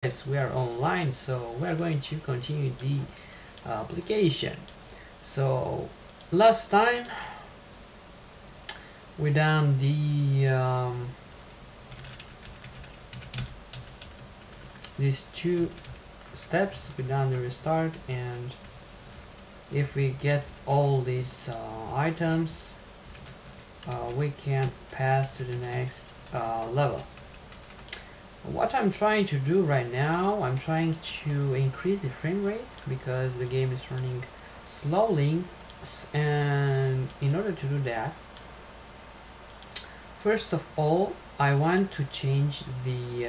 Yes, we are online, so we are going to continue the application. So last time we done these two steps. We done the restart, and if we get all these items, we can pass to the next level. What I'm trying to do right now, I'm trying to increase the frame rate because the game is running slowly, and in order to do that, first of all, I want to change the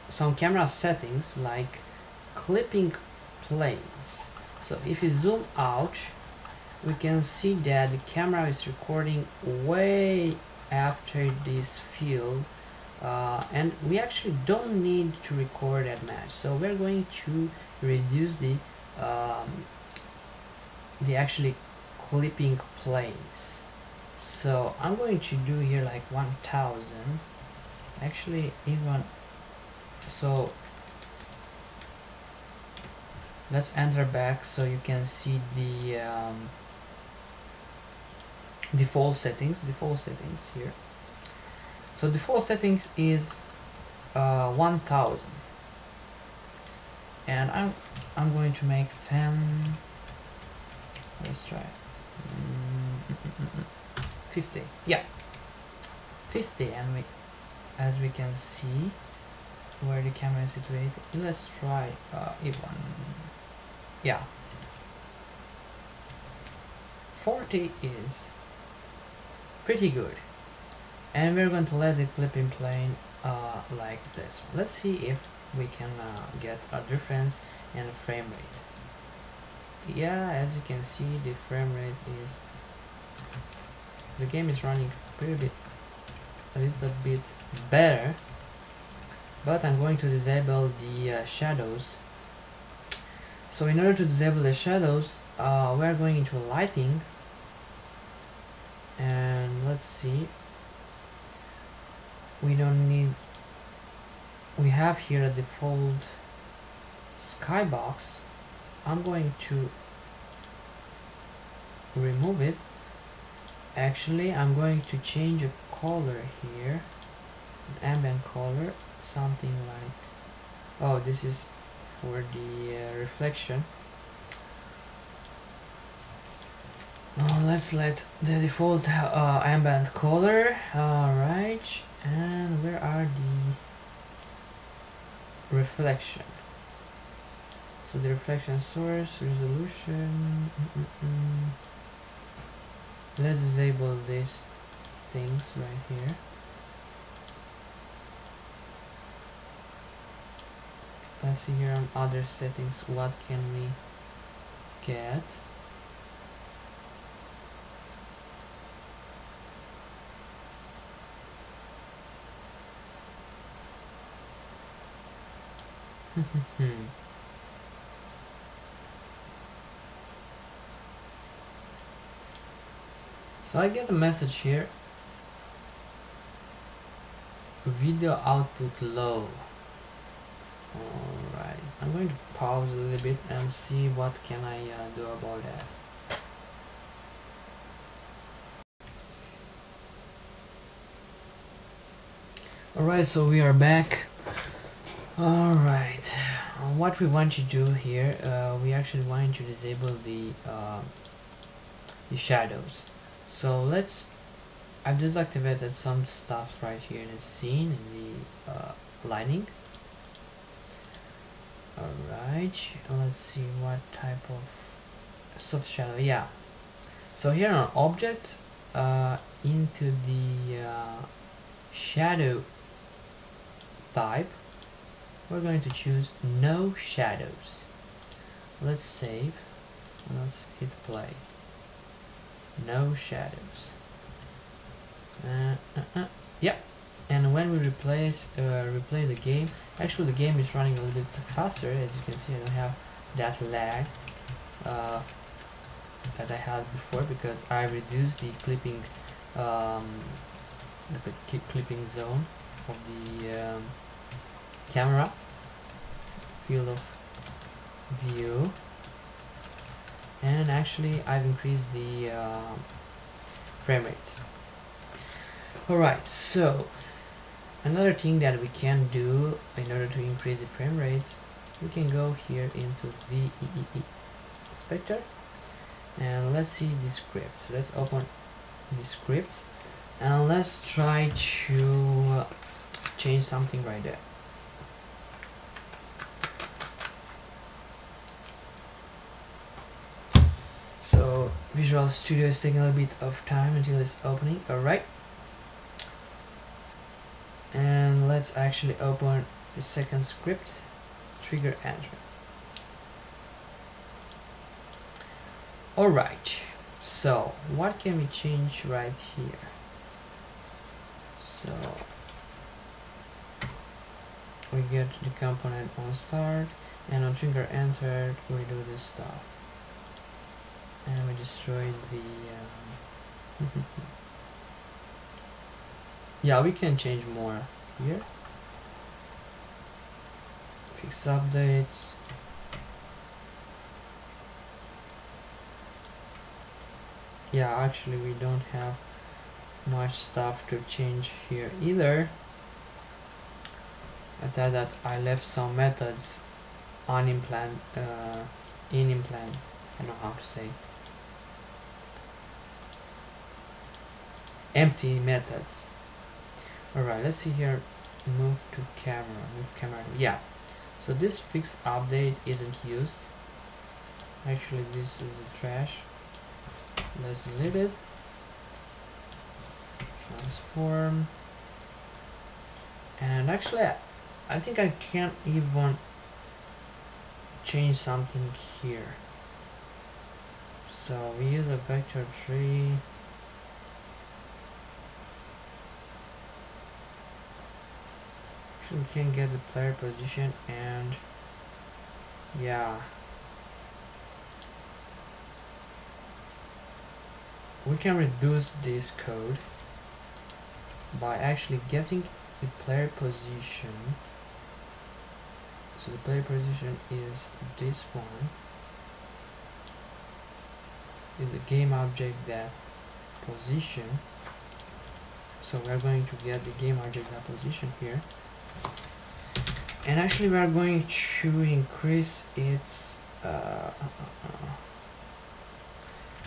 some camera settings, like clipping planes. So if you zoom out, we can see that the camera is recording way after this field, and we actually don't need to record that much, so we're going to reduce the actually clipping planes. So I'm going to do here like 1000, actually even. So let's enter back so you can see the default settings here. So default settings is 1000, and I'm going to make 10. Let's try 50. Yeah, 50, and as we can see where the camera is situated, let's try even, yeah, 40 is pretty good, and we're going to let the clipping plane like this. Let's see if we can get a difference in the frame rate. Yeah, as you can see, the frame rate is, the game is running a little bit better, but I'm going to disable the shadows. So in order to disable the shadows, we're going into lighting, and let's see, we have here a default skybox. I'm going to remove it. Actually, I'm going to change a color here, an ambient color, something like, oh, this is for the reflection. Let's let the default ambient color. Alright, and where are the reflection? So the reflection source, resolution, let's disable these things right here. Let's see here on other settings, what can we get? So I get a message here, video output low. Alright, I'm going to pause a little bit and see what can I do about that. Alright, so we are back. Alright, what we want to do here, we actually want to disable the shadows. So I've deactivated some stuff right here in the scene, in the lighting. Alright, let's see what type of soft shadow. Yeah, so here on objects, into the shadow type, we're going to choose no shadows. Let's save, let's hit play. No shadows. Yeah, and when we replay the game, actually the game is running a little bit faster. As you can see, I don't have that lag that I had before, because I reduced the clipping clipping zone, of the camera, field of view, and actually I've increased the frame rates. Alright, so another thing that we can do in order to increase the frame rates, we can go here into VEE inspector and let's see the script. So let's open the scripts and let's try to change something right there. So Visual Studio is taking a little bit of time until it's opening. Alright, and let's actually open the second script, trigger enter. Alright, so what can we change right here? So we get the component on start, and on trigger entered we do this stuff, and we destroyed the yeah, we can change more here. Fix updates. Yeah, actually we don't have much stuff to change here either. I thought that I left some methods unimplant, inimplant, I don't know how to say, empty methods. Alright, let's see here, move to camera, move camera, yeah. So this fix update isn't used. Actually this is a trash. Let's delete it. Transform. And actually I think I can't even change something here. So we use a vector tree. So we can get the player position, and yeah, we can reduce this code by actually getting the player position. So the player position is this one, is the game object that position. So we're going to get the game object that position here, and actually we are going to increase its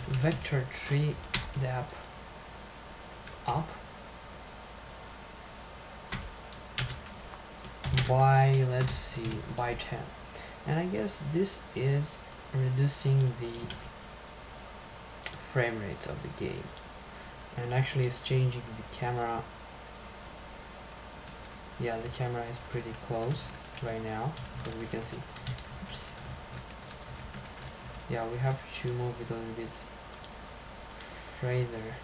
vector tree depth up by, let's see, by 10, and I guess this is reducing the frame rates of the game, and actually it's changing the camera. Yeah, the camera is pretty close right now, but we can see. Oops. Yeah, we have to move it a little bit further.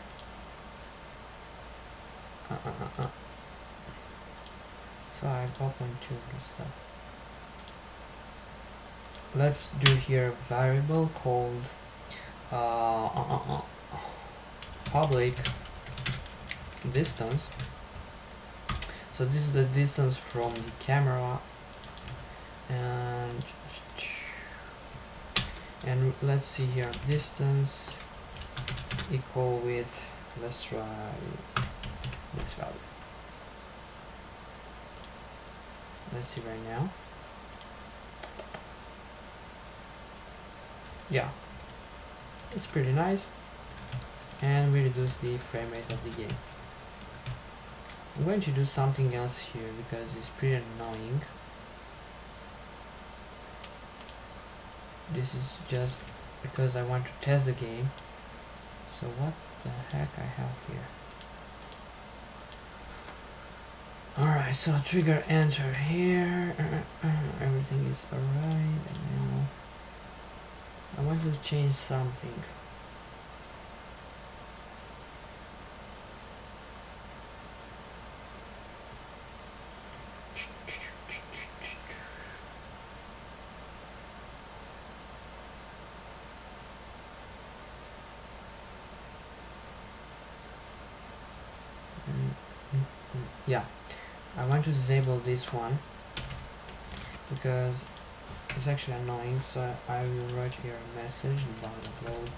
So I've opened two of stuff. Let's do here a variable called public distance. So this is the distance from the camera, and let's see here, distance equal with, let's try this value. Let's see right now. Yeah, it's pretty nice, and we reduce the frame rate of the game. I'm going to do something else here because it's pretty annoying. This is just because I want to test the game. So what the heck I have here? Alright, so trigger enter here. Everything is alright, and now I want to change something. Yeah, I want to disable this one because it's actually annoying, so I will write here a message download.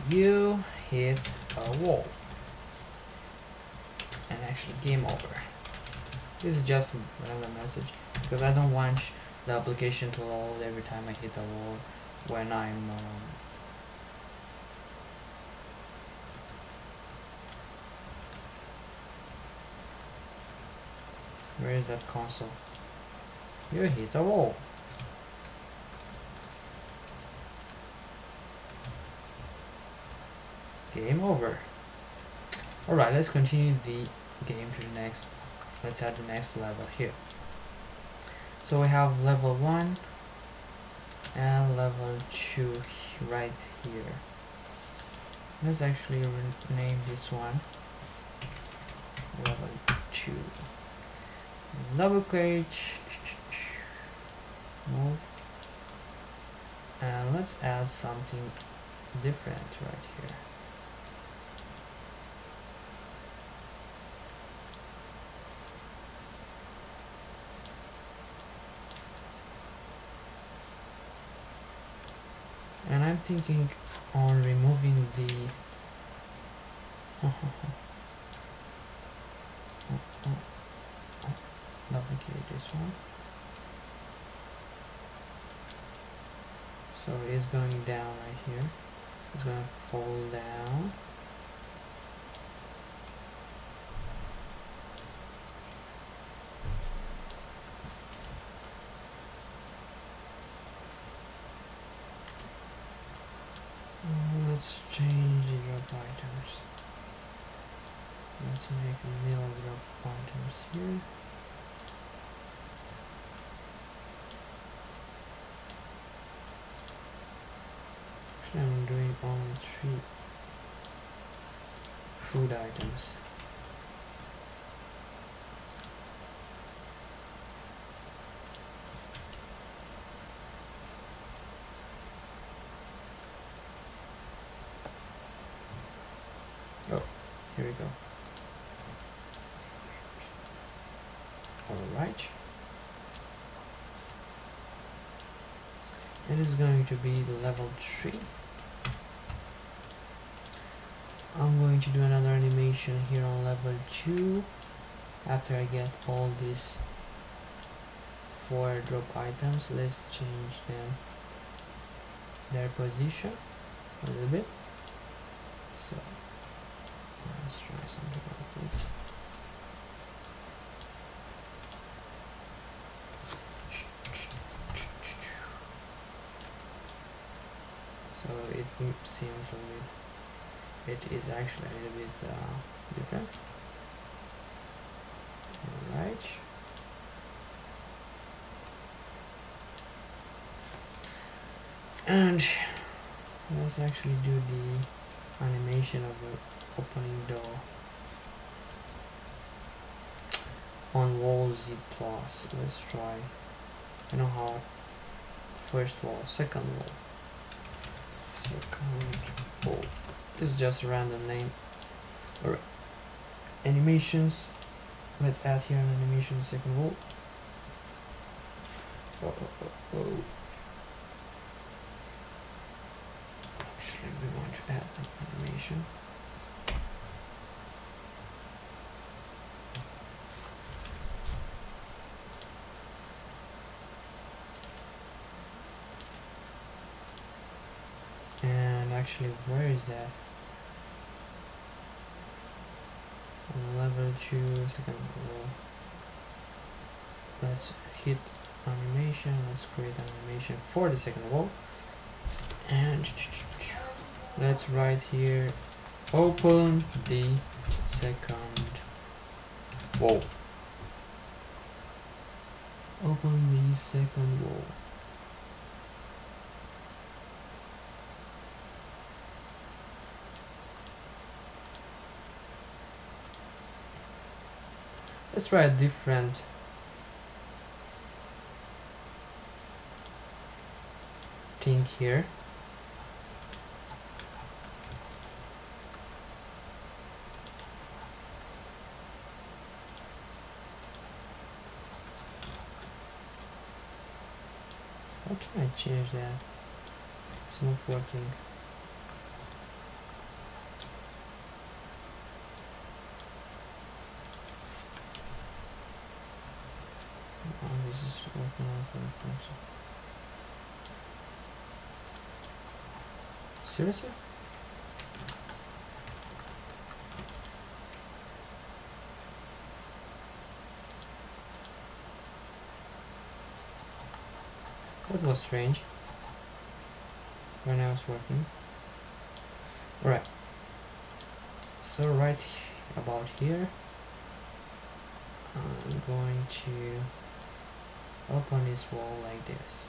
You hit a wall. And actually game over. This is just a random message because I don't want the application to load every time I hit a wall when I'm where is that console? You hit a wall. Game over. Alright, let's continue the game to the next. Let's add the next level here. So we have level 1 and level 2 right here. Let's actually rename this one level 2. Double click, move, and let's add something different right here. And I'm thinking on removing the duplicate this one, so it is going down right here. It's going to fall down. Let's change the drop items. Let's make a middle drop items here. Actually, I'm doing only 3 food items. Oh, here we go. Alright. It is going to be the level 3. I'm going to do another animation here on level 2 after I get all these 4 drop items. Let's change them, their position a little bit. So let's try something like this. So it seems a bit, it is actually a little bit different. Alright. And let's actually do the animation of the opening door on wall Z plus. Let's try, you know how, first wall, second wall, second wall. This is just a random name or animations. Let's add here an animation second wall. Oh. Actually, we want to add an animation. And actually, where is that? On level 2, second wall. Let's hit animation. Let's create an animation for the second wall. And let's write here, open the second wall. Open the second wall. Let's try a different thing here. How can I change that? It's not working. Oh, this is working out for the function. Seriously? That was strange when I was working. Right. So right about here, I'm going to open this wall like this.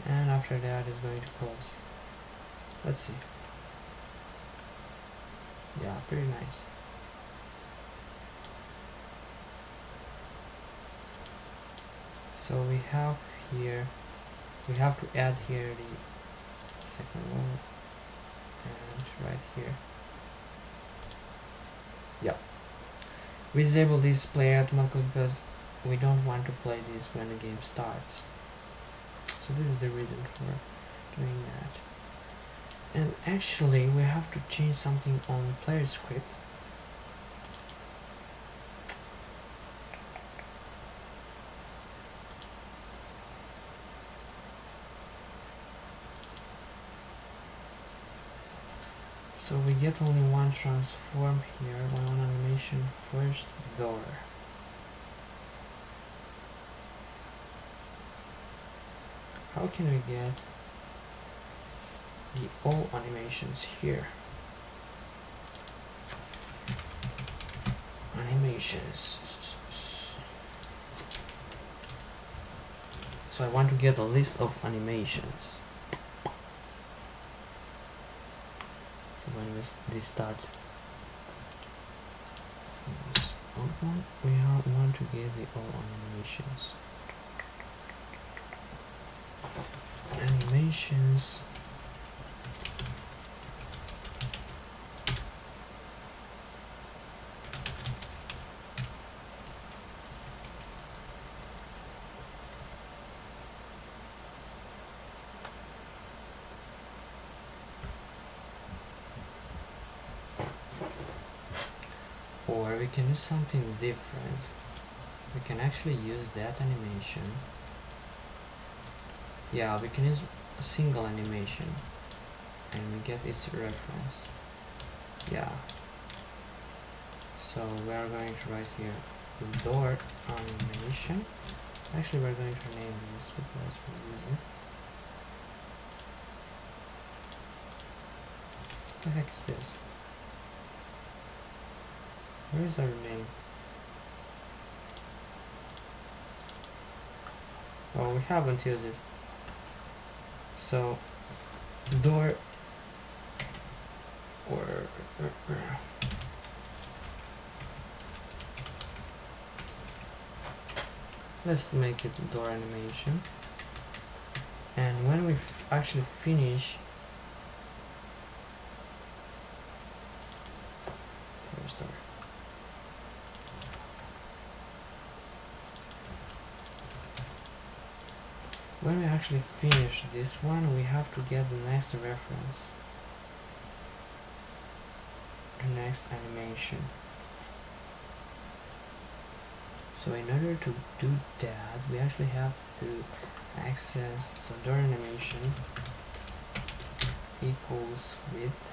And after that is going to close. Let's see. Yeah, pretty nice. So we have here, we have to add here the second one and right here. Yeah. We disable this play automatically because we don't want to play this when the game starts. So this is the reason for doing that. And actually we have to change something on the player script. So we get only one transform here, one animation, first door. How can we get the all animations here? Animations. So I want to get a list of animations. So when this starts, this open, we want to get the all animations. Animations. Or we can do something different. We can actually use that animation. Yeah, we can use a single animation and we get its reference. Yeah. So we are going to write here door animation. Actually, we're going to name this because we use it. What the heck is this? Where is our name? Oh, we haven't used it. So door or let's make it door animation. And when we actually finish first door. When we actually finish this one, we have to get the next reference, the next animation. So in order to do that, we actually have to access, so door animation equals width.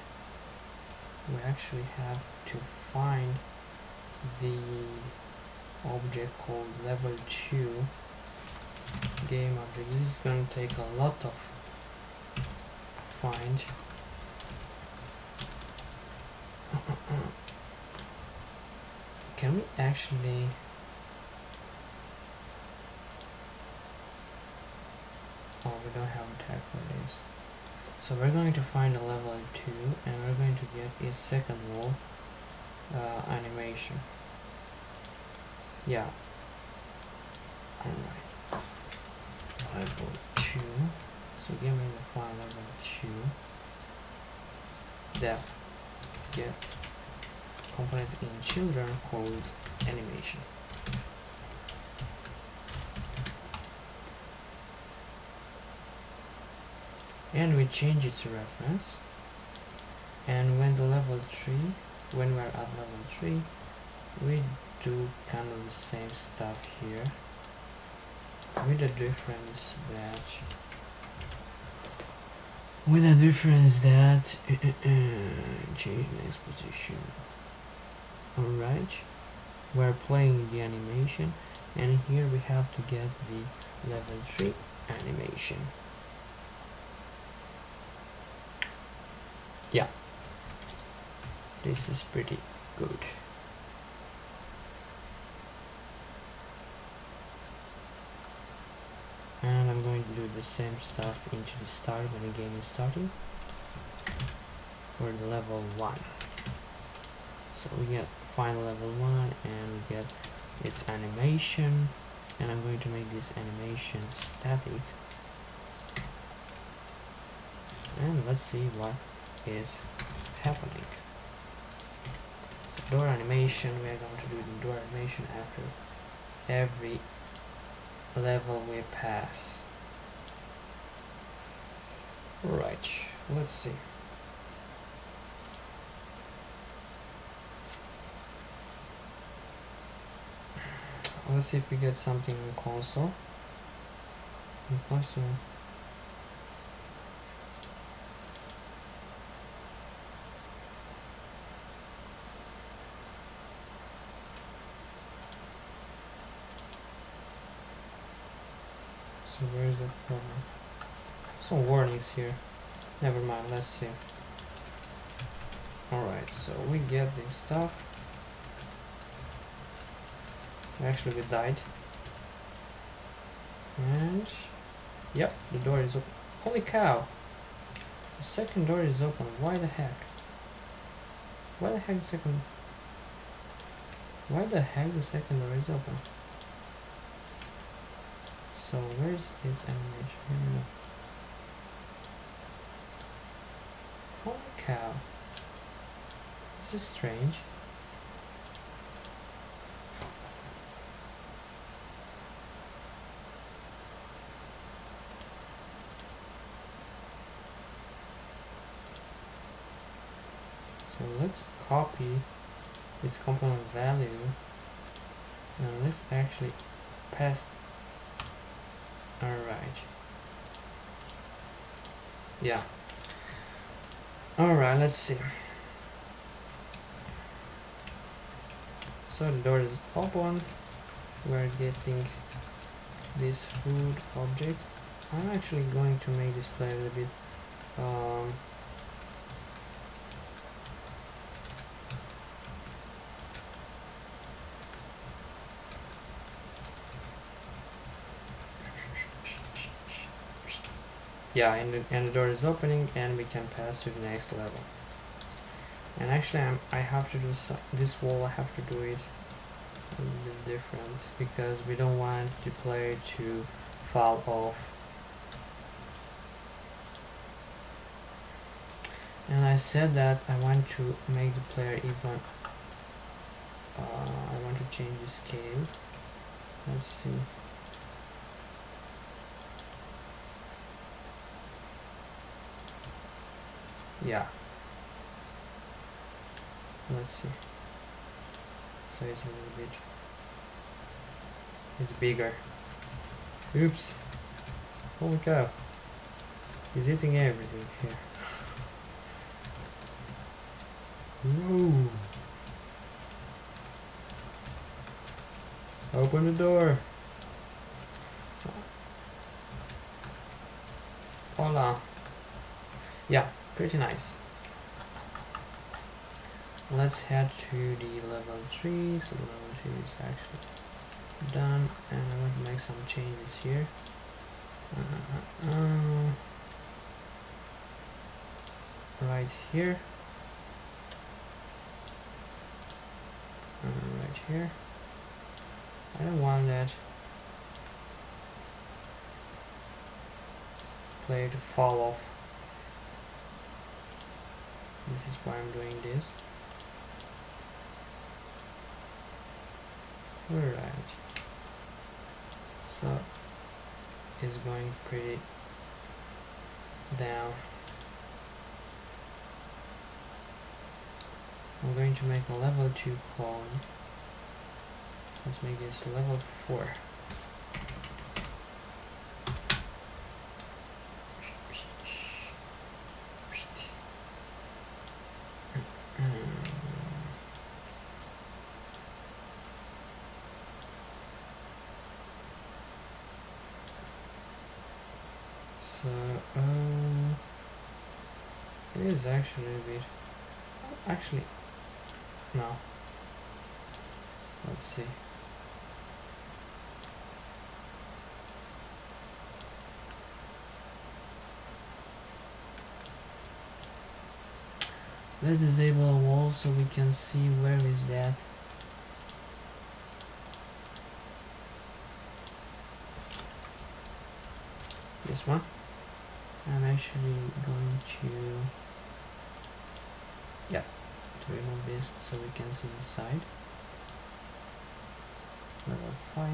We actually have to find the object called level 2 game object. This is going to take a lot of find. Can we actually we don't have a tag for this. So we're going to find a level 2 and we're going to get its second wall animation. Yeah. Alright. Level 2. So give me the file level 2. def get component in children called animation. And we change its reference, and when we're at level 3, we do kind of the same stuff here, with the difference that change next position. Alright, we're playing the animation, and here we have to get the level 3 animation. Yeah, this is pretty good. And I'm going to do the same stuff into the start when the game is starting for the level 1. So we get final level 1, and we get its animation, and I'm going to make this animation static, and let's see what is happening. So door animation, we are going to do the door animation after every level we pass. Right, let's see. Let's see if we get something in console. So where is the problem? Some warnings here. Never mind, let's see. Alright, so we get this stuff. Actually we died. And yep, the door is open. Holy cow! The second door is open. Why the heck? Why the heck the second door is open? So where's its animation? Here. Holy cow. This is strange. So let's copy its component value, and let's actually paste. Alright. Yeah. Alright, let's see. So the door is open. We're getting this food object. I'm actually going to make this play a little bit yeah, and the door is opening, and we can pass to the next level. And actually I have to do this wall. I have to do it a little bit different, because we don't want the player to fall off. And I said that I want to make the player even. I want to change the scale. Let's see. Yeah. Let's see. So it's a little bit. It's bigger. Oops. Holy cow. He's eating everything here. No. Open the door. So. Voila. Yeah, pretty nice. Let's head to the level 3. So the level 3 is actually done, and I want to make some changes here. Right here. Right here. I don't want that player to fall off This is why I'm doing this. Alright. So it's going pretty down. I'm going to make a level 2 clone. Let's make this level 4. So, it is actually a bit. Actually, no. Let's see. Let's disable a wall so we can see where is that. This one. I'm actually going to remove this so we can see inside. Level 5.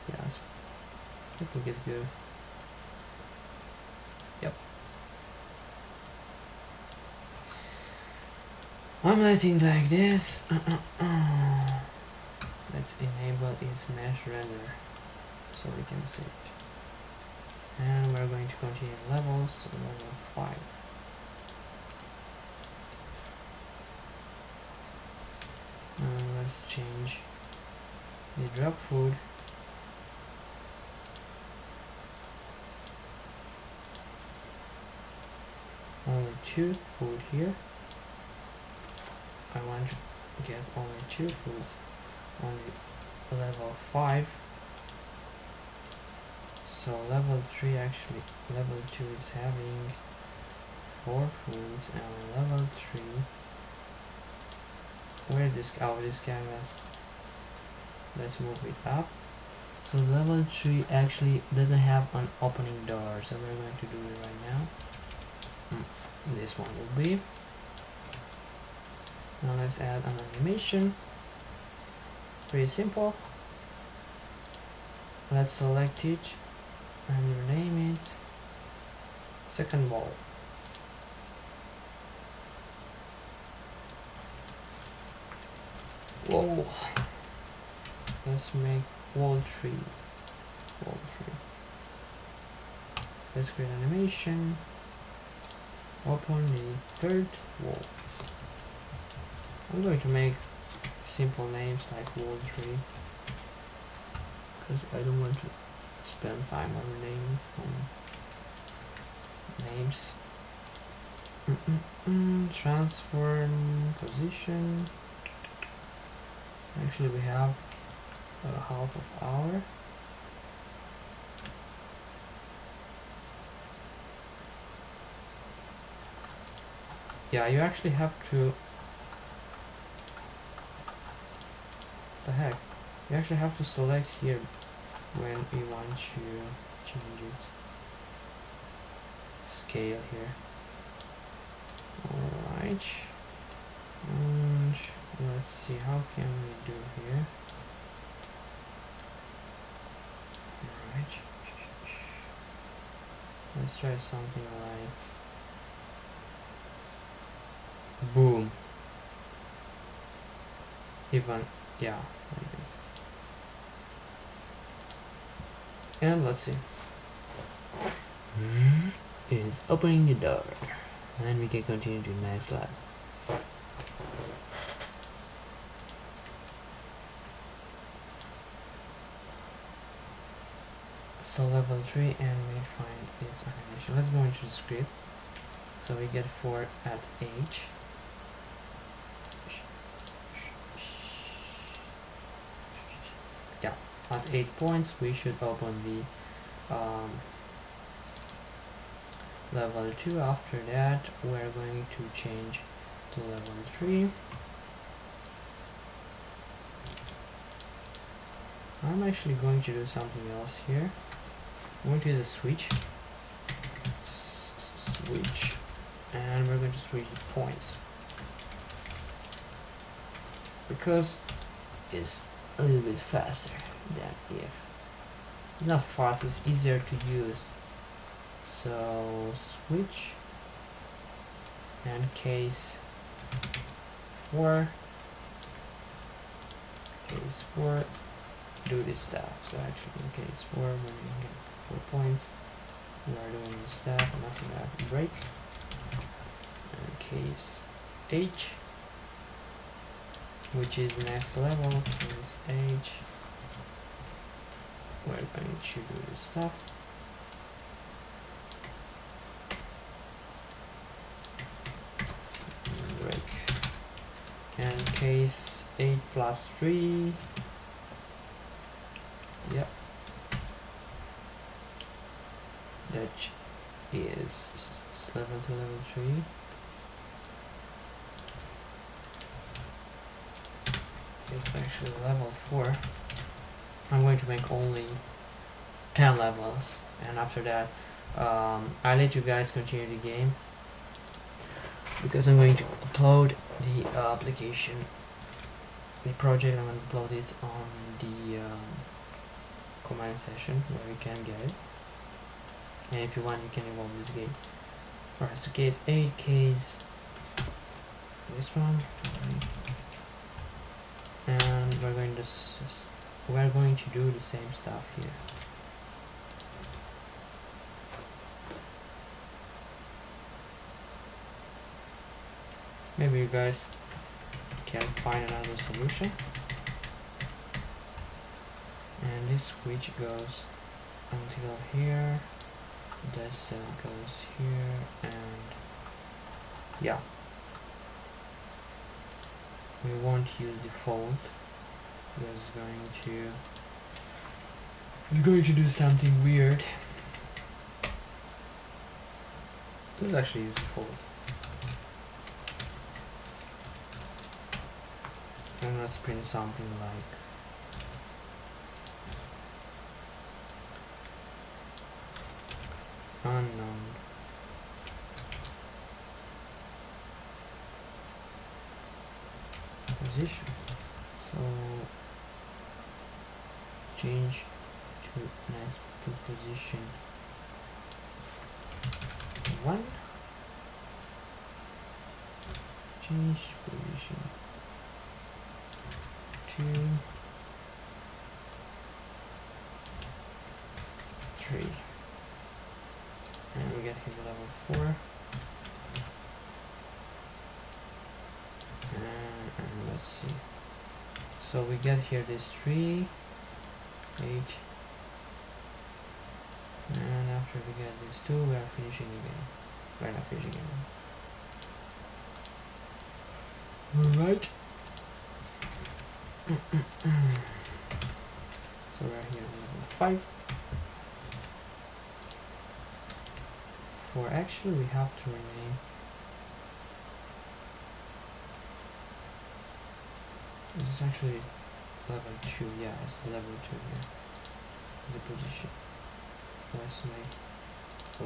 Yes, I think it's good. Yep. I'm letting like this. Let's enable its mesh render so we can see it. And we're going to continue levels, level 5. Let's change the drop food. Only 2 food here. I want to get only 2 foods, only level 5. So level 3 actually, level 2 is having 4 foods, and level 3, where is this, this canvas, let's move it up. So level 3 actually doesn't have an opening door, so we're going to do it right now. This one will be. Now let's add an animation. Pretty simple. Let's select it and rename it second wall. Whoa. Let's make wall 3. Wall 3. Let's create animation. Open the third wall. I'm going to make simple names like wall 3 because I don't want to spend time on names. Transform position. Actually, we have a half of hour. Yeah, you actually have to. The heck? You actually have to select here when you want to change it. Scale here. Alright. And let's see, how can we do here? Alright. Let's try something like boom. Even, yeah, like this. And let's see. Is opening the door. And we can continue to the next slide. So level 3, and we find its animation. Let's go into the script. So we get 4 at H. Yeah, at 8 points we should open the level 2. After that we're going to change to level 3. I'm actually going to do something else here. I'm going to use a switch. Switch. And we're going to switch the points. Because it's a little bit faster than if. It's not fast, it's easier to use. So switch and case 4. Case 4 do this stuff. So actually in case 4 when you get 4 points we are doing this stuff and after that break. And case H, which is next level, case H, we're going to do this stuff. Break. And case 8 plus 3. Yep. That is level 2, level 3. It's actually level 4. I'm going to make only 10 levels, and after that I'll let you guys continue the game because I'm going to upload the application, the project. I'm going to upload it on the comment section where you can get it, and if you want you can evolve this game. Alright, so case 8, case this one, and we're going to do the same stuff here. Maybe you guys can find another solution. And this switch goes until here, this goes here, and yeah, we won't use default. We're going to do something weird. Let's actually use default. And let's print something like unknown position. So change to next to position 1. Change position 2, 3, and we get here level 4. And let's see. So we get here this 3, 8, and after we get this 2, we are finishing the game. We're not finishing the game. Alright. So we're here on level 5. For actually we have to rename this is actually level 2, yeah, it's level 2 here. The position. Let's make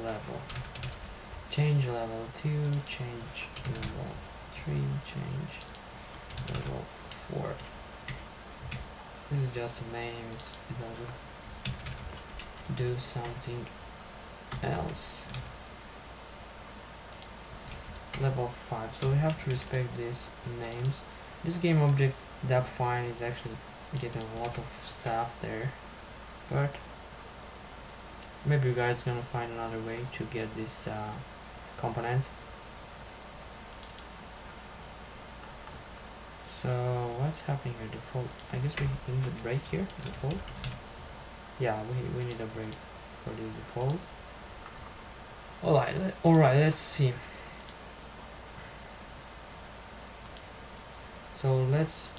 level. Change level 2, change level 3, change level 4. This is just a name, it doesn't do something else. Level 5, so we have to respect these names. This game objects depth fine is actually getting a lot of stuff there, but maybe you guys gonna find another way to get these components. So what's happening here? Default. I guess we need a break here. Default. Yeah, we need a break for this default. Alright, let's see. So let's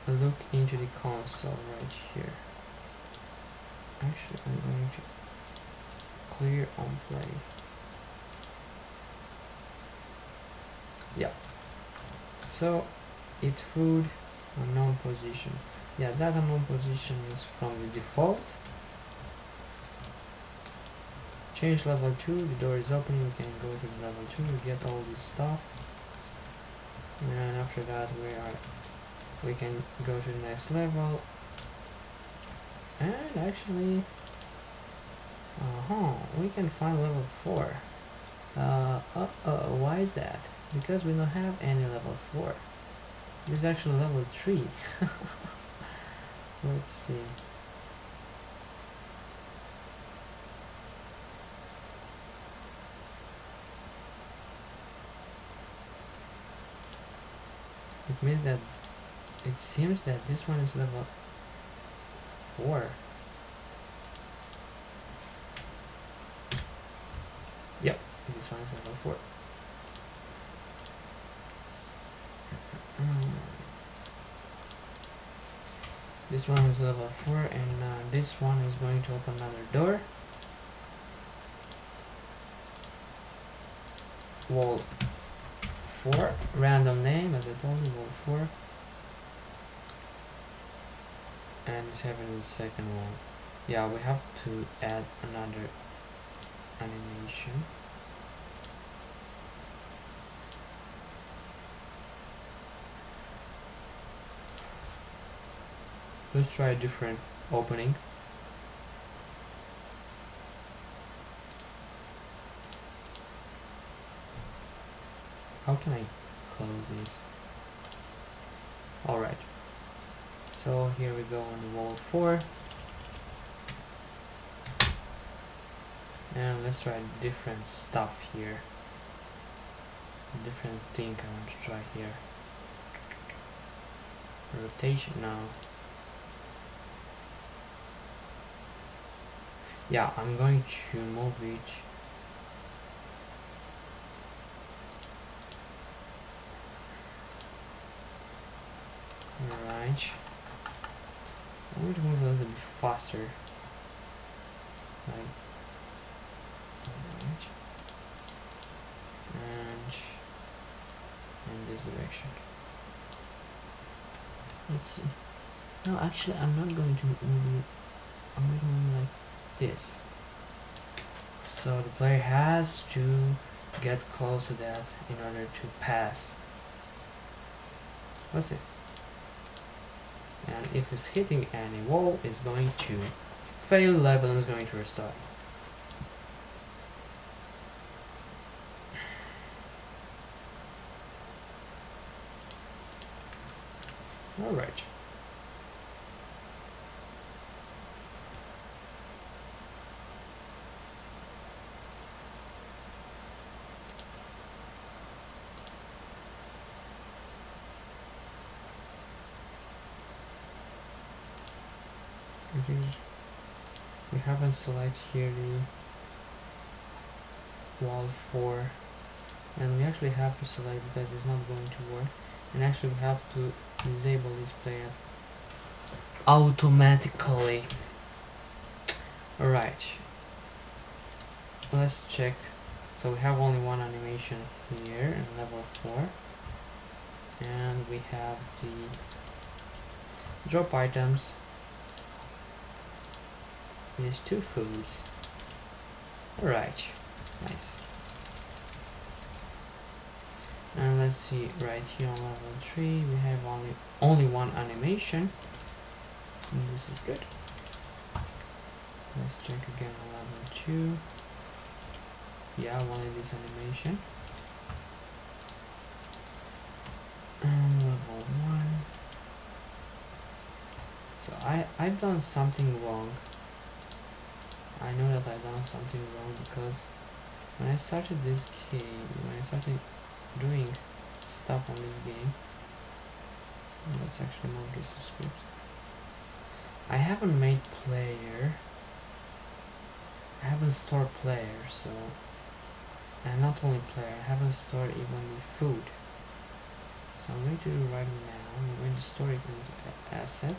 look into the console right here. Actually, I'm going to clear on play. Yeah. So it's food, unknown position. Yeah, data mode position is from the default. Change level 2, the door is opening, we can go to level 2, we get all this stuff. And after that we can go to the next level. And actually, we can find level 4. Why is that? Because we don't have any level 4. This is actually level 3. Let's see. It means that it seems that this one is level 4. Yep, this one is level 4. This one is level 4, and this one is going to open another door. Wall 4, random name, as I told you, wall 4. And it's having the second one. Yeah, we have to add another animation. Let's try a different opening. How can I close this? Alright. So here we go on the wall 4. And let's try different stuff here. A different thing I want to try here. Rotation now. Yeah, I'm going to move it. Alright. I'm going to move a little bit faster. Like, alright. And in this direction. Let's see. No, actually, I'm not going to move it. I'm going to move it like this. So the player has to get close to that in order to pass. Let's see. And if it's hitting any wall, it's going to fail level and is going to restart. Alright. We haven't selected here the wall 4, and we actually have to select because it's not going to work, and actually we have to disable this player automatically. Alright, let's check. So we have only one animation here in level 4, and we have the drop items. These 2 foods. Alright, nice. And let's see, right here on level 3 we have only one animation, and this is good. Let's check again on level 2. Yeah, only this animation. And level 1. So I've done something wrong. I know that I've done something wrong because when I started this game, when I started doing stuff on this game, let's actually move this to script. I haven't made player, I haven't stored player, so, and not only player, I haven't stored even the food. So I'm going to do right now, I'm going to store it into asset,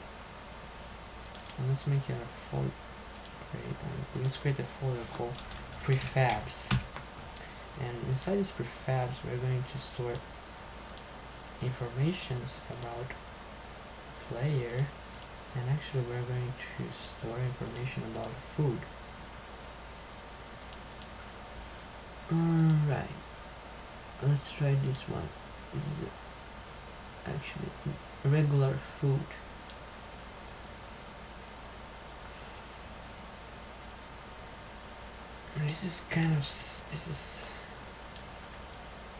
and let's make it a folder. Let's create a folder called prefabs, and inside this prefabs we're going to store informations about player And actually we're going to store information about food. Alright, let's try this one. This is actually regular food. This is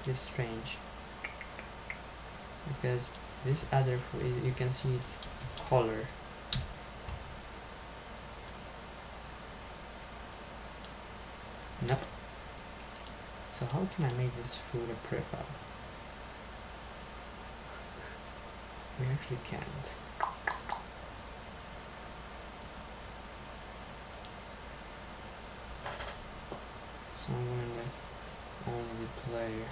pretty strange, because this other food, you can see its color. Nope. So how can I make this food a prefab? We actually can't. So I'm going to let only the player.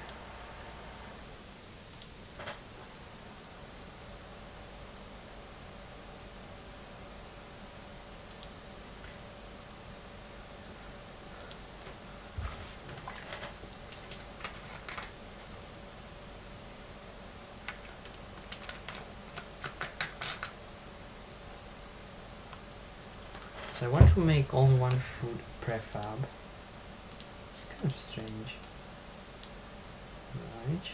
So I want to make only one food prefab. It's kind of strange. Right.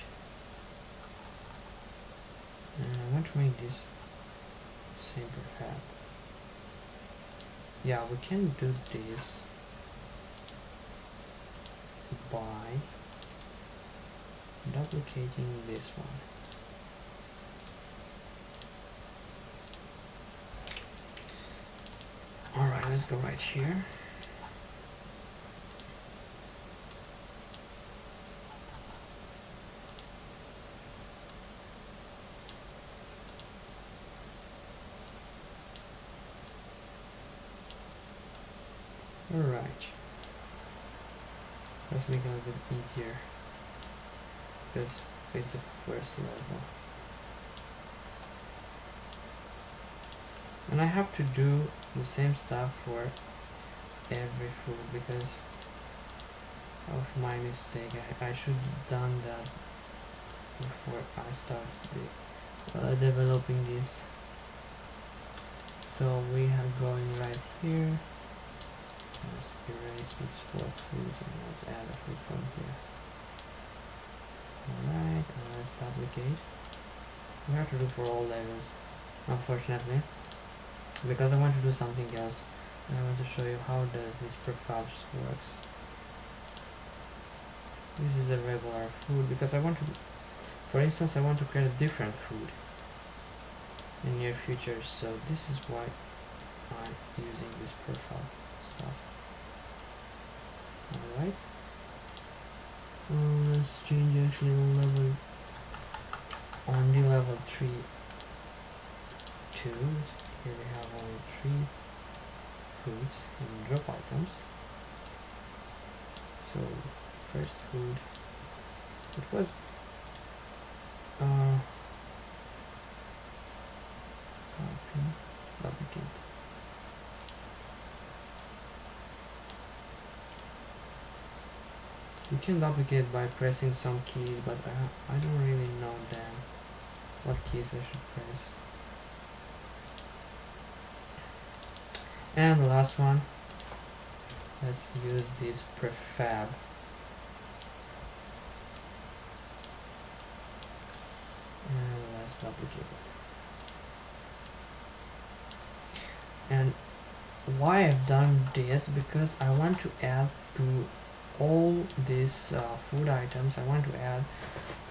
And I want to make this same prefab. Yeah, we can do this by duplicating this one. Alright, let's go right here. Alright. Let's make it a little bit easier, because it's the first level. And I have to do the same stuff for every food because of my mistake. I should have done that before I started developing this. So we have going right here. Let's erase these 4 foods and let's add a food from here. Alright, and let's duplicate. We have to do for all levels, unfortunately, because I want to do something else. And I want to show you how does this prefabs works. This is a regular food because I want to, for instance, I want to create a different food in near future. So this is why I'm using this prefab stuff. Alright. Let's change actually on level, on the level 3 2. Here we have only 3 foods and drop items. So first food, it was duplicate. You can duplicate by pressing some keys, but I don't really know them, what keys I should press. And the last one, let's use this prefab. And let's duplicate it. And why I've done this, because I want to add to all these food items, I want to add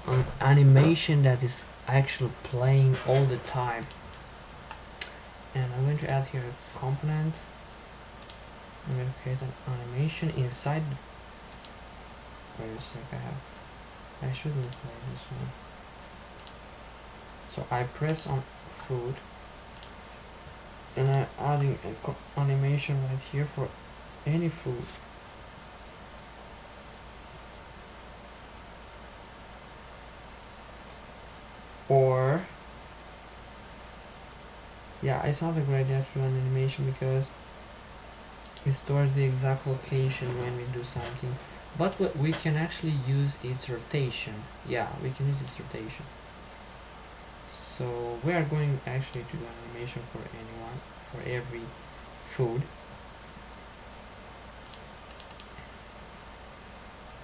an animation that is actually playing all the time. And I'm going to add here a component. I'm going to create an animation inside. Wait a sec, I shouldn't play this one. So I press on food and I'm adding an animation right here for any food. Or yeah, it's not a great idea to do an animation because it stores the exact location when we do something. But what we can actually use its rotation. Yeah, we can use its rotation. So we are going actually to do an animation for anyone, for every food.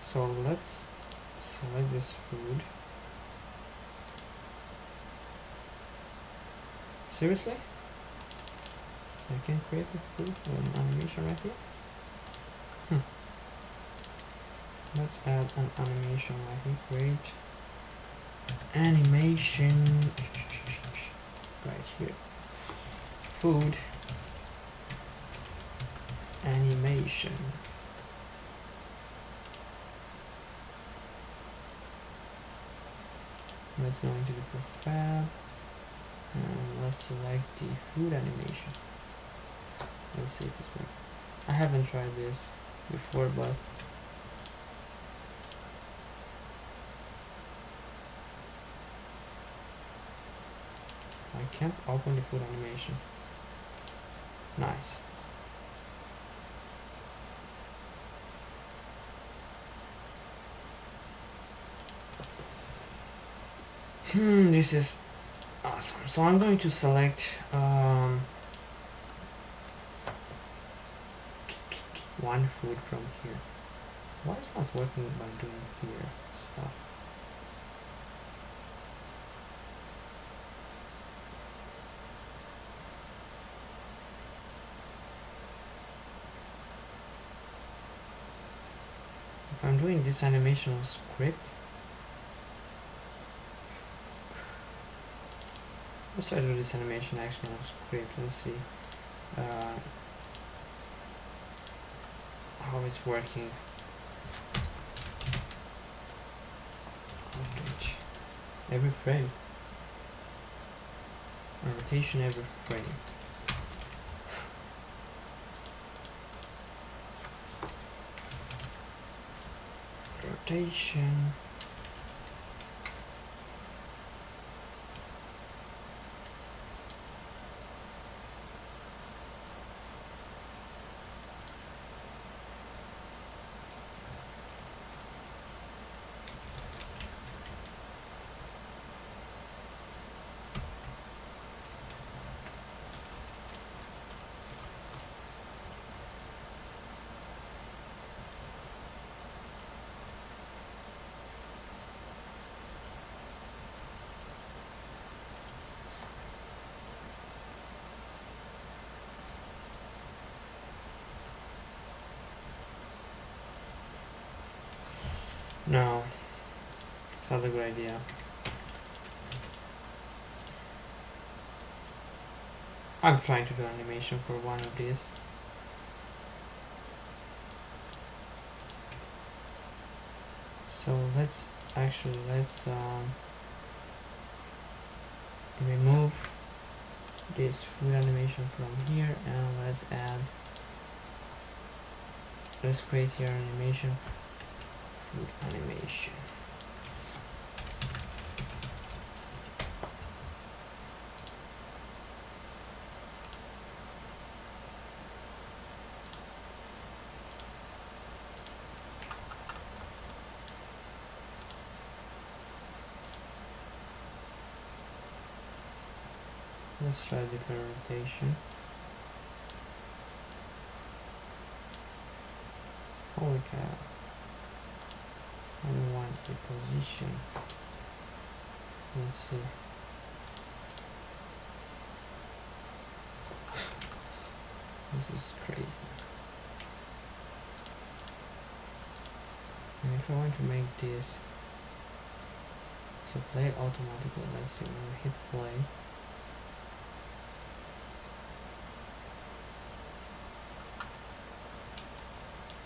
So let's select this food. Seriously? I can create a food an animation right here? Let's add an animation right here. Create animation right here. Food animation. Let's go into the profile and let's select the food animation. Let's see if it's working. I haven't tried this before, but I can't open the food animation. Nice. This is awesome. So I'm going to select one food from here. Why is it not working by doing here stuff? If I'm doing this animation on script, let's try to do this animation actually on script. Let's see how it's working. Rotate every frame. Rotation every frame. Rotation. No, it's not a good idea. I'm trying to do animation for one of these. So let's remove this food animation from here and let's create here animation, food animation. Let's try different rotation. Holy cow. I want the position. Let's see. This is crazy. And if I want to make this so play automatically, let's see, when we hit play,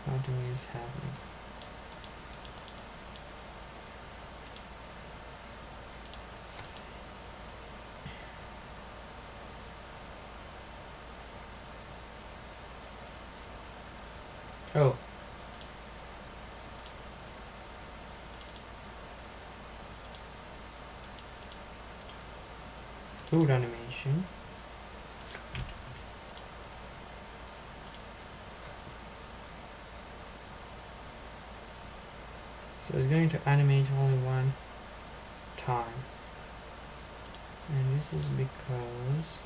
nothing is happening. Oh. Food animation. So it's going to animate only one time. and this is because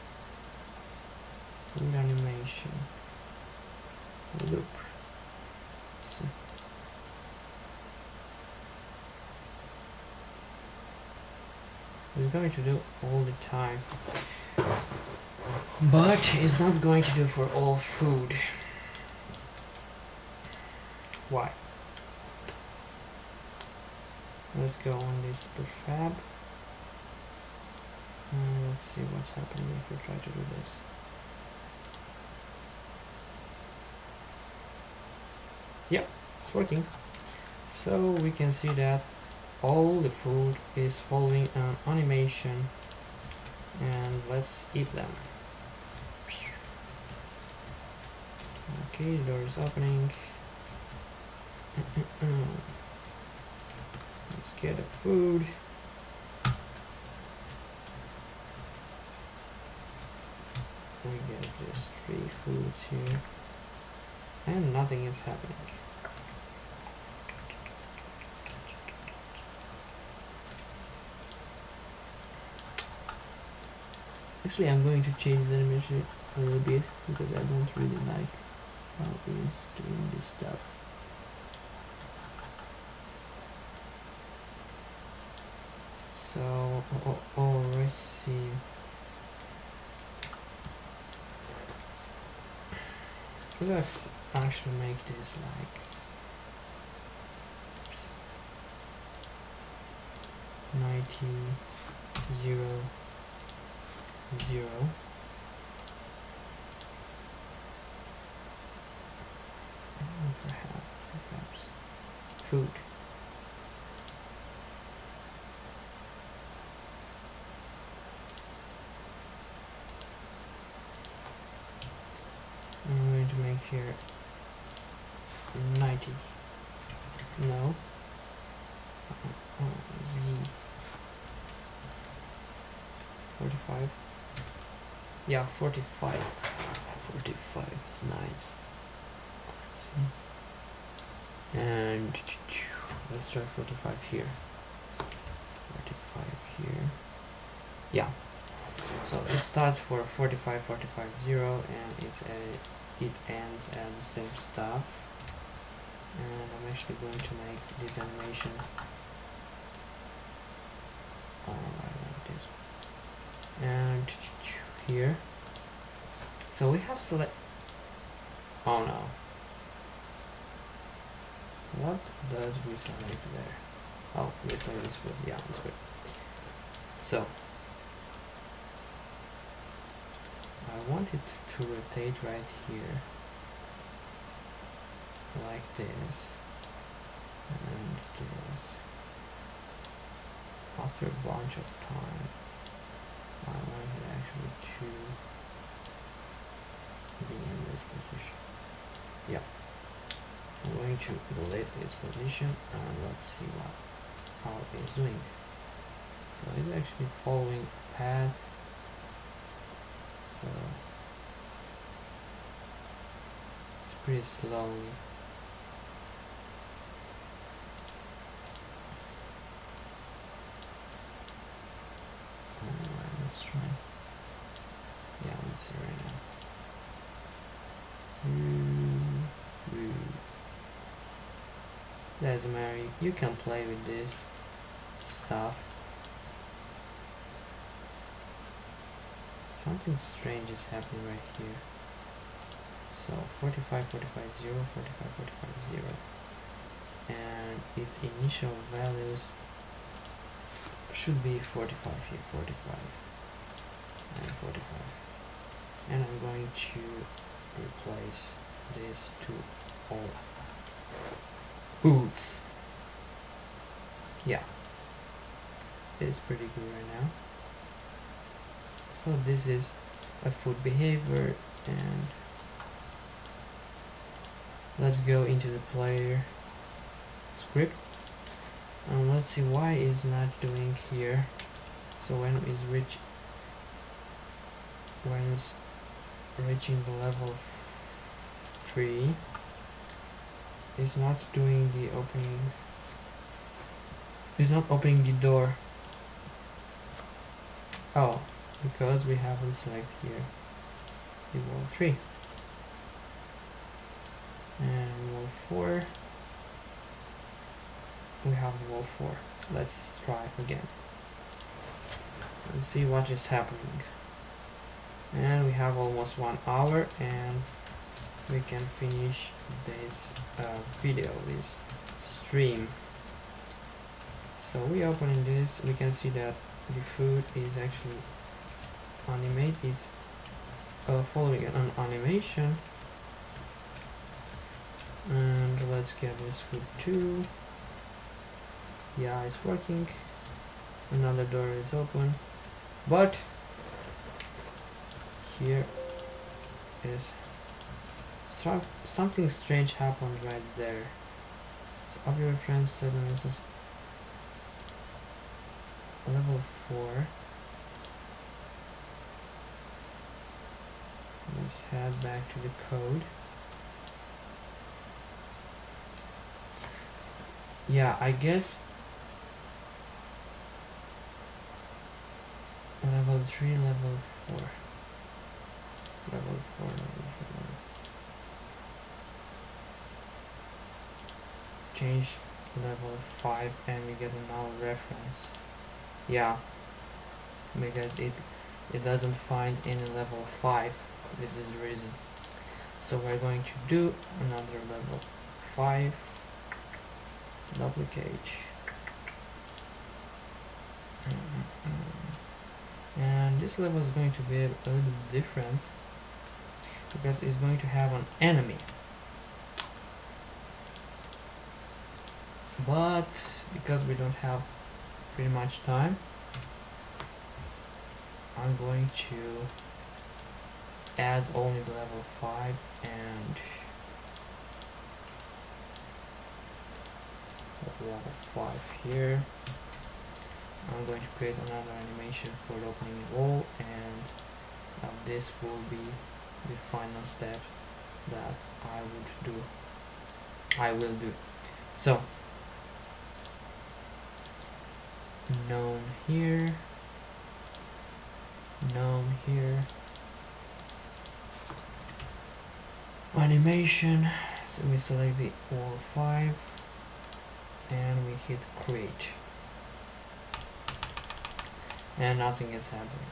food animation loop. So it's going to do all the time, but it's not going to do for all food. Why? Let's go on this prefab and let's see what's happening if we try to do this. Yep, it's working. So we can see that all the food is following an animation, and let's eat them. Okay, the door is opening. Let's get the food. We get just 3 foods here, and nothing is happening. Actually, I'm going to change the animation a little bit because I don't really like how it's doing this stuff. So, let's see. So let's actually make this like 90, 0, 0. Perhaps food. I'm going to make here 90. No. Z. 45. Yeah, 45. 45 is nice. Let's see. And let's try 45 here. 45 here. Yeah. So it starts for 45, 45, 0, and it ends at the same stuff. And I'm actually going to make this animation like this. And here. So we have select. Oh no. What does we select there? Oh, we select this food. Yeah, it's good. So I want it to rotate right here, like this, and this. After a bunch of time, I want it actually to be in this position. Yeah. I'm going to delete its position and let's see how it is doing. So it's actually following a path. So it's pretty slowly. Let's try. Yeah, let's see right now. Doesn't matter, you can play with this stuff. Something strange is happening right here. So 45, 45, 0, 45, 45, 0. And its initial values should be 45 here, 45 and 45. And I'm going to replace this to all foods. Yeah, it's pretty good right now. So this is a food behavior, and let's go into the player script and let's see why it's not doing here. So when it's reaching the level 3, it's not doing the opening. It's not opening the door. Oh, because we haven't selected here the wall 3 and wall 4. We have wall 4. Let's try again and see what is happening. And we have almost 1 hour, and we can finish this video, this stream. So we opening this, we can see that the food is actually following an animation. And let's get this food too. Yeah, it's working. Another door is open, but here is something strange happened right there. So all your friends said this is level 4. Let's head back to the code. Yeah, I guess level 3, level 4. Level 4, level 4. Change level 5 and we get a null reference. Yeah, because it doesn't find any level 5. This is the reason. So we're going to do another level 5 duplicate. And this level is going to be a little different because it's going to have an enemy. But because we don't have pretty much time, I'm going to add only the level 5 and level 5 here. I'm going to create another animation for opening the wall, and this will be the final step that I will do. So known here, animation. So we select the wall 5 and we hit create, and nothing is happening.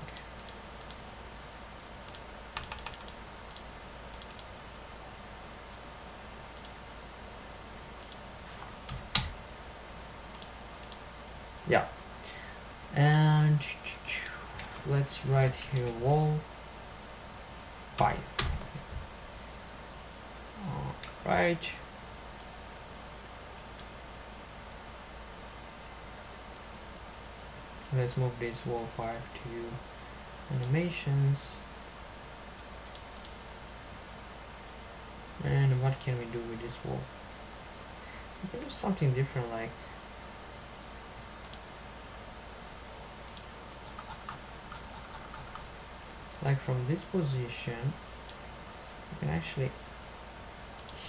Yeah, and let's write here wall 5. Right. Let's move this wall 5 to animations. And what can we do with this wall? We can do something different, like from this position we can actually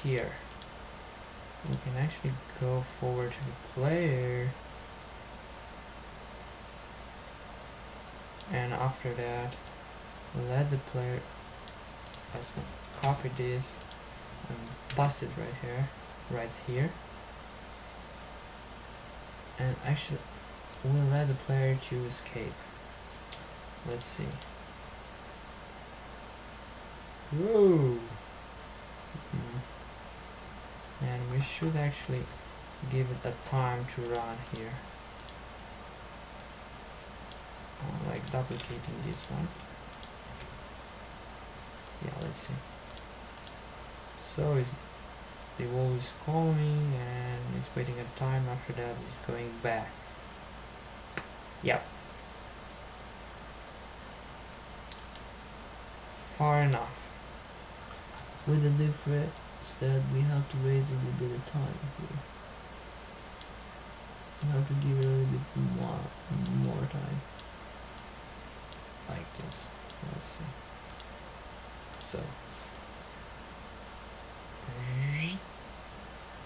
here we can actually go forward to the player, and after that let the player, let's copy this and paste it right here, and actually we'll let the player to escape. Let's see. Whoa! And we should actually give it a time to run here. Like duplicating this one. Yeah, let's see. So the wall is calling and it's waiting a time. After that it's going back. Yep. Far enough. With the difference that we have to raise a little bit of time here. We have to give it a little bit more time. Like this. Let's see. So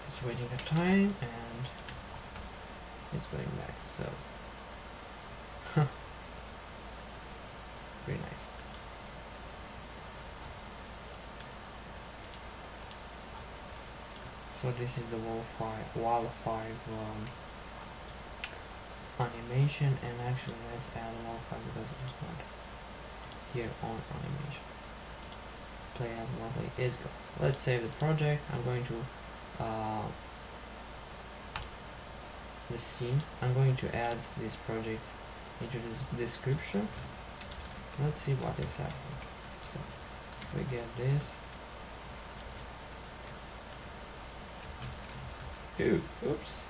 it's waiting a time and it's going back. So So this is the wall 5 animation, and actually let's add wall 5 because it's not here on animation. Play as lovely is go. Let's save the project. I'm going to the scene. I'm going to add this project into this description. Let's see what is happening. So we get this. Oops.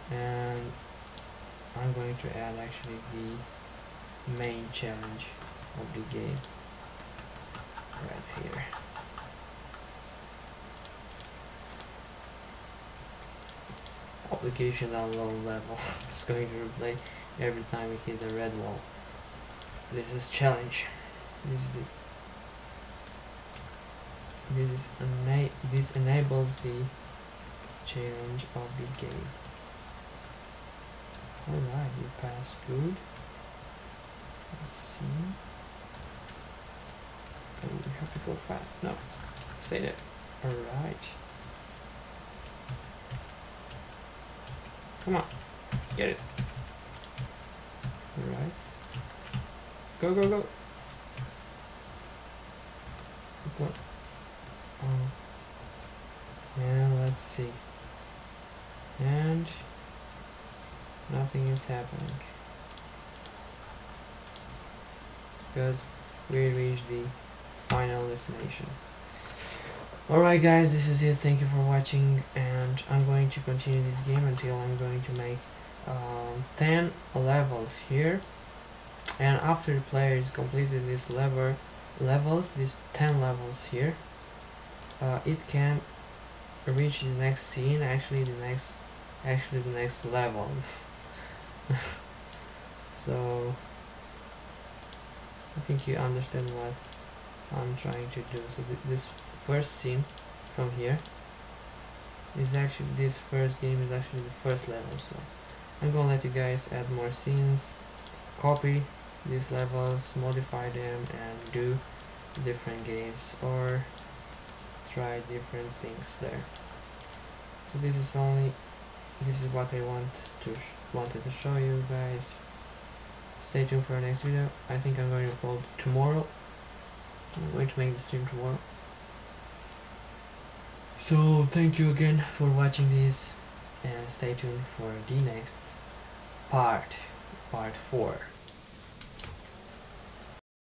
And I'm going to add actually the main challenge of the game right here. Application on low level. It's going to replay every time we hit the red wall. This is challenge. This enables the challenge of the game. Alright, you pass good. Let's see. Oh, we have to go fast. No, stay there. Alright. Come on, get it. Alright. Go, go, go. Go. And let's see. And nothing is happening because we reached the final destination. Alright guys, this is it. Thank you for watching, and I'm going to continue this game until I'm going to make 10 levels here, and after the player is completed this these 10 levels here, it can reach the next scene, actually the next level. So I think you understand what I'm trying to do. So this first scene from here is actually, this first game is actually the first level. So I'm gonna let you guys add more scenes, copy these levels, modify them, and do different games or try different things there. So this is what I wanted to show you guys. Stay tuned for the next video. I think I'm going to upload tomorrow. I'm going to make the stream tomorrow. So thank you again for watching this, and stay tuned for the next part 4.